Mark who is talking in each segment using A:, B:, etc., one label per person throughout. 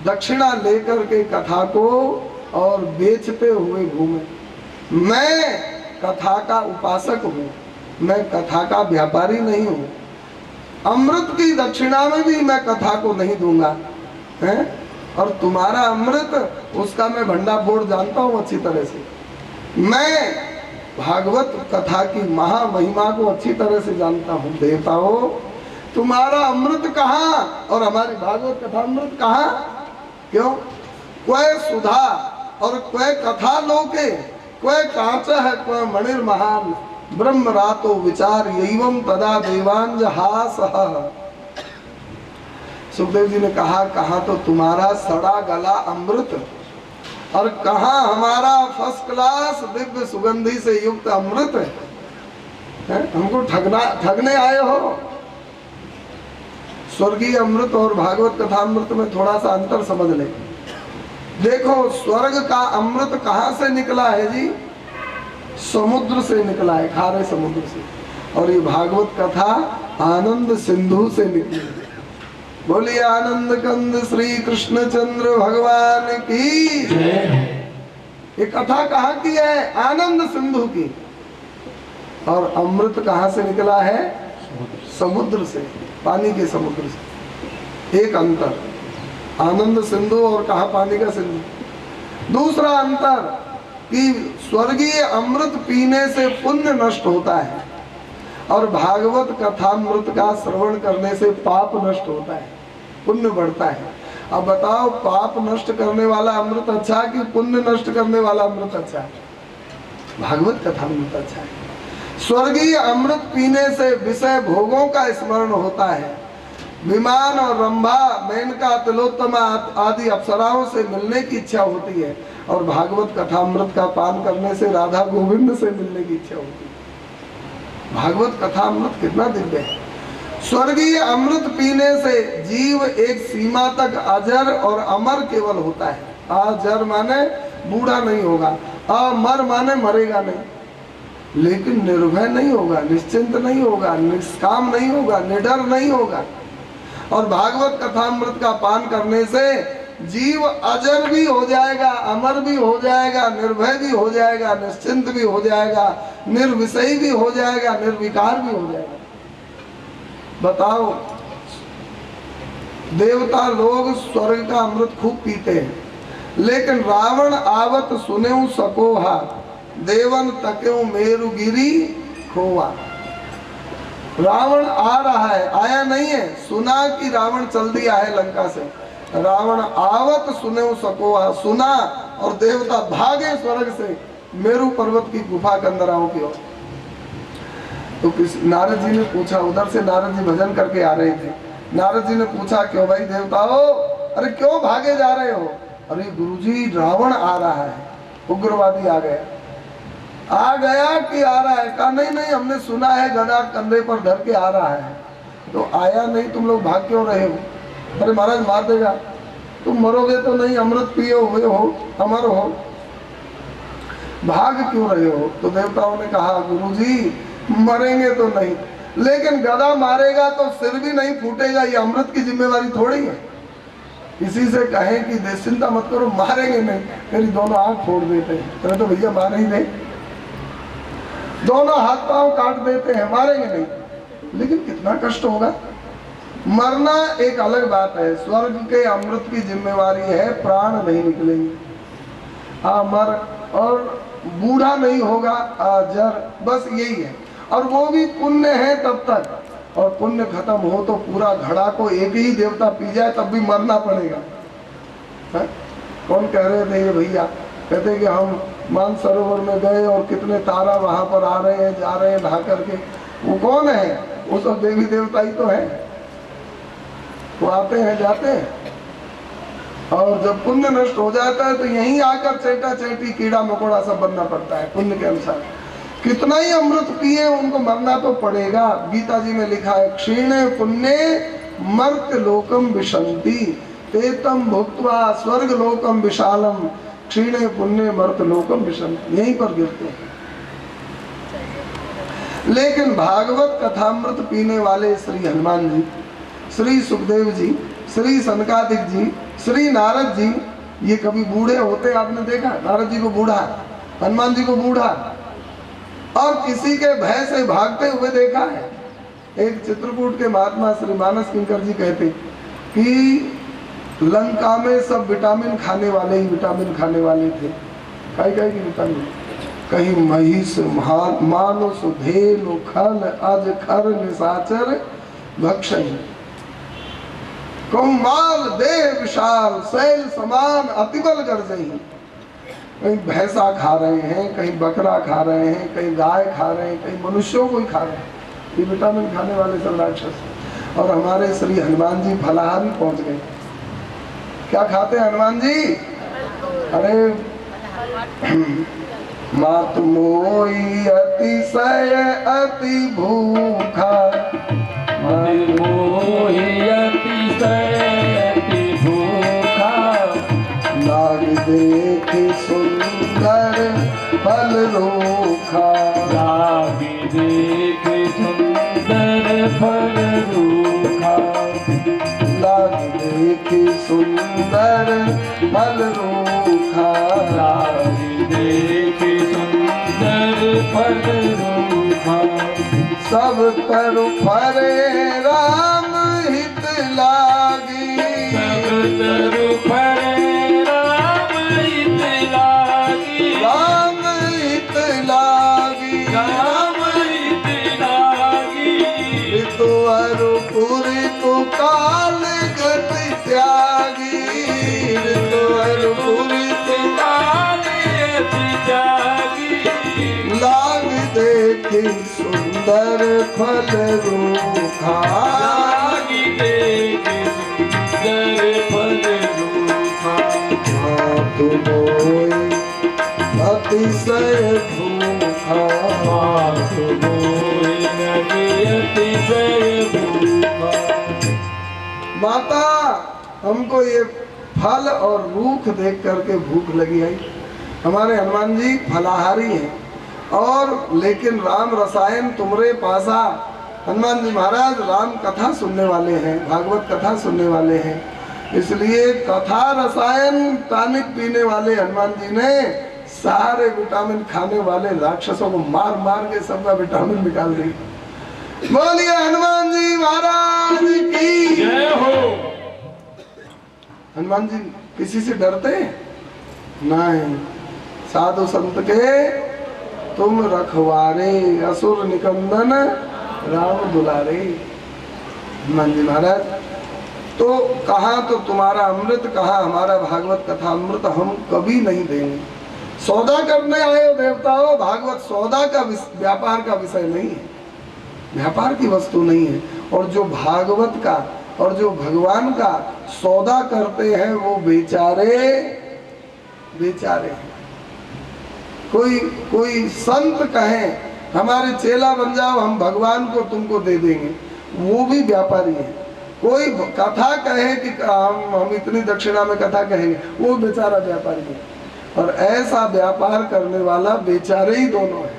A: दक्षिणा लेकर के कथा को और बेचते हुए घूमे। मैं कथा का उपासक हूँ, मैं कथा का व्यापारी नहीं हूँ। अमृत की दक्षिणा में भी मैं कथा को नहीं दूंगा है। और तुम्हारा अमृत उसका मैं भंडाफोड़ जानता हूँ अच्छी तरह से। मैं भागवत कथा की महामहिमा को अच्छी तरह से जानता हूँ। देवताओं, तुम्हारा अमृत कहाँ और हमारी भागवत कथा अमृत कहाँ? क्यों? कोई सुधा और कोई कथा लोके, कोई कांच है, कोई मणिर महान, ब्रह्म रातो विचार एवं तदा देवांज हास। सुखदेव जी ने कहा, कहाँ तो तुम्हारा सड़ा गला अमृत और कहाँ हमारा फर्स्ट क्लास दिव्य सुगंधि से युक्त अमृत है? हमको ठगने आए हो? स्वर्गीय अमृत और भागवत कथा अमृत में थोड़ा सा अंतर समझ ले। देखो, स्वर्ग का अमृत कहाँ से निकला है जी? समुद्र से निकला है, खारे समुद्र से। और ये भागवत कथा आनंद सिंधु से निकली है। बोलिए आनंद कंद श्री कृष्णचंद्र भगवान की जय। ये कथा कहाँ की है? आनंद सिंधु की। और अमृत कहाँ से निकला है? समुद्र से, पानी के समुद्र से। एक अंतर, आनंद सिंधु और कहा पानी का सिंधु। दूसरा अंतर कि स्वर्गीय अमृत पीने से पुण्य नष्ट होता है और भागवत कथामृत का श्रवण करने से पाप नष्ट होता है, पुण्य बढ़ता है। अब बताओ, पाप नष्ट करने वाला अमृत अच्छा कि पुण्य नष्ट करने वाला अमृत अच्छा है? भागवत कथामृत अच्छा है। स्वर्गीय अमृत पीने से विषय भोगों का स्मरण होता है। विमान और रंभा, मेनका, तिलोत्तमा आदि अप्सराओं से मिलने की इच्छा होती है और भागवत कथामृत का पान करने से राधा गोविंद से मिलने की इच्छा होती है। भागवत कथामृत कितना दिव्य है। स्वर्गीय अमृत पीने से जीव एक सीमा तक अजर और अमर केवल होता है। अजर माने बूढ़ा नहीं होगा, अमर माने मरेगा नहीं, लेकिन निर्भय नहीं होगा, निश्चिंत नहीं होगा, निष्काम नहीं होगा, निडर नहीं होगा। और भागवत कथामृत का पान करने से जीव अजर भी हो जाएगा, अमर भी हो जाएगा, निर्भय भी हो जाएगा, निश्चिंत भी हो जाएगा, निर्विषयी भी हो जाएगा, निर्विकार भी हो जाएगा। बताओ, देवता लोग स्वर्ग का अमृत खूब पीते हैं, लेकिन रावण आवत सुनेऊ सकोहा, देवन तकेऊ मेरुगिरी खोवा। रावण आ रहा है, आया नहीं है, सुना कि रावण चल दिया है लंका से। रावण आवत सुनेऊ सकोहा, सुना और देवता भागे स्वर्ग से मेरु पर्वत की गुफा कंदराओं की ओर। तो नारद जी ने पूछा, उधर से नारद जी भजन करके आ रहे थे। नारद जी ने पूछा, क्यों भाई देवताओं, अरे क्यों भागे जा रहे हो? अरे गुरुजी, रावण आ रहा है, उग्रवादी आ गया। आ गया कि आ रहा है? कहा नहीं नहीं, हमने सुना है गदा कंधे पर धर के आ रहा है। तो आया नहीं, तुम लोग भाग क्यों रहे हो? अरे महाराज मार देगा। तुम मरोगे तो नहीं, अमृत पिए हुए हो, अमर हो, भाग क्यों रहे हो? तो देवताओं ने कहा, गुरुजी मरेंगे तो नहीं, लेकिन गदा मारेगा तो सिर भी नहीं फूटेगा, ये अमृत की जिम्मेवारी थोड़ी है। किसी से कहें कि चिंता मत करो, मारेंगे नहीं, मेरी दोनों आंख फोड़ देते हैं, तो भैया मार ही दे, दोनों हाथ पांव काट देते हैं, मारेंगे नहीं। लेकिन कितना कष्ट होगा। मरना एक अलग बात है, स्वर्ग के अमृत की जिम्मेवारी है, प्राण नहीं निकलेंगे, अमर और बूढ़ा नहीं होगा, अजर, बस यही है। और वो भी पुण्य है तब तक, और पुण्य खत्म हो तो पूरा घड़ा को एक ही देवता पी जाए तब भी मरना पड़ेगा। है? कौन कह रहे थे ये भैया, कहते कि हम मानसरोवर में गए और कितने तारा वहां पर आ रहे हैं जा रहे हैं नहा करके। वो कौन है? वो सब देवी देवता ही तो है, वो आते हैं जाते हैं। और जब पुण्य नष्ट हो जाता है तो यहीं आकर चेटा चेटी कीड़ा मकोड़ा सब बनना पड़ता है पुण्य के अनुसार। कितना ही अमृत पिए उनको मरना तो पड़ेगा। गीता जी में लिखा है, क्षीणे पुण्य मर्त लोकम विशंति तेतम भुक्त्वा स्वर्ग लोकम विशालम, क्षीणे पुण्य मर्त लोकम विशंति, यहीं पर गिरते हैं। लेकिन भागवत कथामृत पीने वाले श्री हनुमान जी, श्री सुखदेव जी, श्री सनकादिक जी, श्री नारद जी, ये कभी बूढ़े होते आपने देखा? नारद जी को बूढ़ा, हनुमान जी को बूढ़ा, और किसी के भय से भागते हुए देखा है? एक चित्रकूट के महात्मा श्री मानस किंकर जी कहते कि लंका में सब विटामिन खाने वाले ही विटामिन खाने वाले थे। कई कई की विटामिन, कहीं महिष, मानुष, भेल, खल, अज, खर, निशाचर, भक्षण, कहूँ माल देह विशाल, शैल समान अतिबल गर्जही। कहीं भैंसा खा रहे हैं, कहीं बकरा खा रहे हैं, कहीं गाय खा रहे हैं, कहीं मनुष्यों को ही खा रहे हैं। ये विटामिन खाने वाले सब राक्षस। और हमारे श्री हनुमान जी फलाहारी पहुंच गए। क्या खाते हैं हनुमान जी? अरे मात मोई अतिशय अति भूखा,
B: मात मोई अतिशय अति भूखा,
A: लाग देख सुंदर फल रूखा,
B: लाग देख सुंदर फल रूखा,
A: लाग देख सुंदर फल रूखा,
B: लाग देख सुंदर फल रूखा,
A: सब तरु फरे राम हित लागी,
B: सब तरु फरे राम हित लागी,
A: राम हित लागी,
B: राम हित लागी,
A: ऋतु अरु पुरी को काल गति त्यागी, ऋतु अरु पुरी को
B: काल गति त्यागी,
A: लाग देखी सुंदर फल रूखा,
B: लागी देख सुंदर फल रूखा,
A: मात मोई अतिशय भूखा,
B: मात मोई अतिशय भूखा।
A: माता हमको ये फल और रूख देख करके भूख लगी है। हमारे हनुमान जी फलाहारी हैं, और लेकिन राम रसायन तुमरे पासा। हनुमान जी महाराज राम कथा सुनने वाले हैं, भागवत कथा सुनने वाले हैं, इसलिए कथा रसायन टॉनिक पीने वाले हनुमान जी ने सारे विटामिन खाने वाले राक्षसों को मार मार के सबका विटामिन निकाल दी। बोलिए हनुमान जी महाराज की
B: जय हो।
A: हनुमान जी किसी से डरते नहीं, साधु संत के तुम रखवारे, असुर निकंदन राम दुलारे। हनुमान जी महाराज तो कहा तो तुम्हारा अमृत, कहा हमारा भागवत कथा अमृत हम कभी नहीं देंगे। सौदा करने आए हो देवताओं, भागवत सौदा का व्यापार का विषय नहीं है, व्यापार की वस्तु नहीं है। और जो भागवत का और जो भगवान का सौदा करते हैं वो बेचारे बेचारे हैं। कोई संत कहे हमारे चेला बन जाओ, हम भगवान को तुमको दे देंगे, वो भी व्यापारी है। कोई कथा कहे कि हम इतनी दक्षिणा में कथा कहेंगे, वो बेचारा व्यापारी है। और ऐसा व्यापार करने वाला बेचारे ही दोनों है,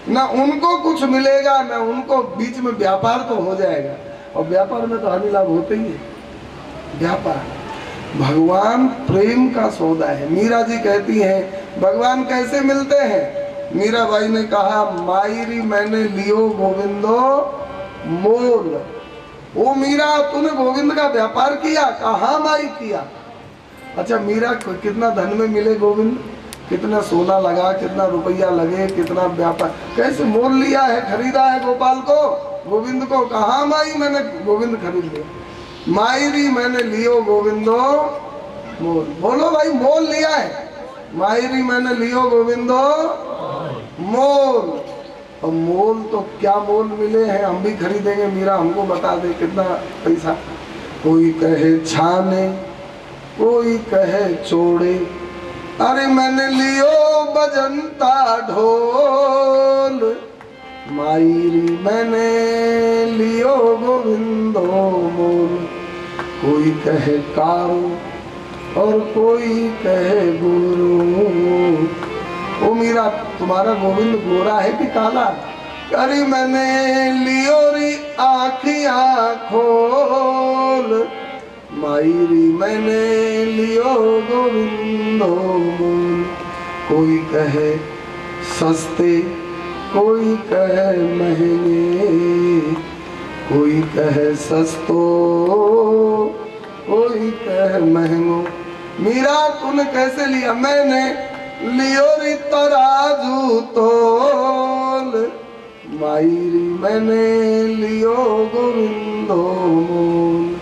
A: ना उनको कुछ मिलेगा ना उनको, बीच में व्यापार तो हो जाएगा, और व्यापार में तो हानि लाभ होते ही है। व्यापार भगवान प्रेम का सौदा है। मीरा जी कहती हैं भगवान कैसे मिलते हैं? मीराबाई ने कहा मायरी मैंने लियो गोविंदो मोल। ओ मीरा तूने गोविंद का व्यापार किया? कहाँ माई किया। अच्छा मीरा कितना धन में मिले गोविंद, कितना सोना लगा, कितना रुपया लगे, कितना व्यापार, कैसे मोल लिया है, खरीदा है गोपाल को, गोविंद को। कहाँ माई मैंने गोविंद खरीद लिया, मायरी मैंने लियो गोविंदो मोल। बोलो भाई मोल लिया है, मायरी मैंने लियो गोविंदो मोल। और मोल तो क्या मोल मिले हैं, हम भी खरीदेंगे। मीरा हमको बता दे कितना पैसा। कोई कहे छाने, कोई कहे चोड़े, अरे मैंने लियो बजंता ढोल, मायरी मैंने लियो गोविंदो मोल। कोई कहे कारो और कोई कहे गुरु। ओ मीरा तुम्हारा गोविंद गोरा है कि काला? अरे मैंने लियो री आँखियाँ खोल, मायरी मैंने लियो गोविंदो मूल। कोई कहे सस्ते, कोई कहे महंगे, कोई कहे सस्तो, कोई कहे महंगो। मीरा तूने कैसे लिया? मैंने लियो री तराजू तोल, मायरी मैंने लियो गोविंदो मोल।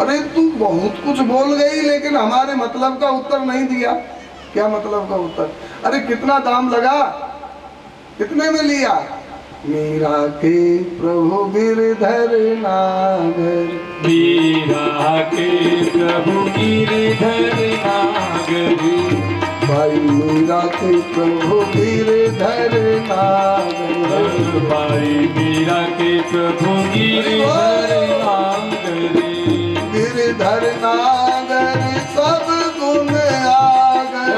A: अरे तू बहुत कुछ बोल गई लेकिन हमारे मतलब का उत्तर नहीं दिया। क्या मतलब का उत्तर? अरे कितना दाम लगा, कितने में लिया? मीरा के प्रभु गिरधर नागर,
B: मीरा के प्रभु गिरधर नागरी,
A: भाई मीरा के प्रभु गिरधर नागर,
B: भाई मीरा के प्रभु गिरधर नागरी,
A: गिरधर नागर सब गुण आगर,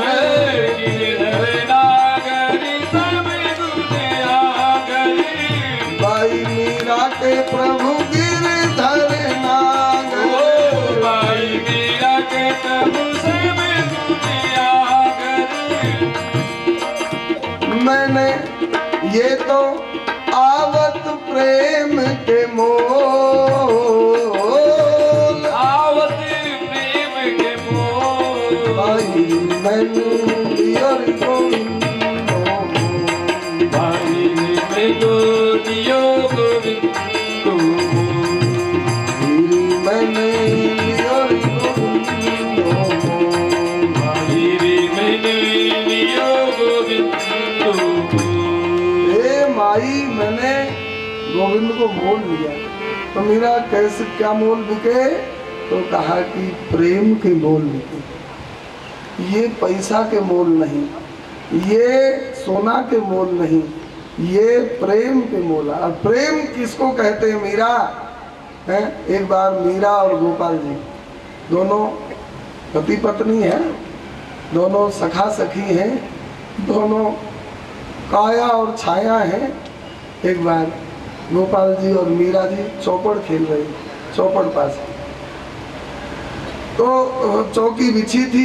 B: गिरधर नागरी सब गुण आगरी,
A: भाई मीरा के प्रभु गिरधर नागर,
B: भाई मीरा के प्रभु सब गुण आगरी।
A: मैंने ये तो आवत प्रेम के मोल,
B: आवत प्रेम के मोल,
A: भाई मैंने लियो रे गोविंदो मोल।
B: भाई में तो दियो गोविंदो,
A: गिरी मैंने लियो रे गोविंदो मोल।
B: भाई में दियो गोविंदो।
A: ए माई मैंने गोविंद को मोल लिया। तो मेरा कैसे क्या मोल बिके? तो कहा कि प्रेम के मोल बिके। ये पैसा के मोल नहीं, ये सोना के मोल नहीं, ये प्रेम के मोल है। और प्रेम किसको कहते हैं? मीरा है। एक बार मीरा और गोपाल जी दोनों पति पत्नी हैं, दोनों सखा सखी हैं, दोनों काया और छाया हैं। एक बार गोपाल जी और मीरा जी चौपड़ खेल रही, चौपड़ पास तो चौकी बिछी थी।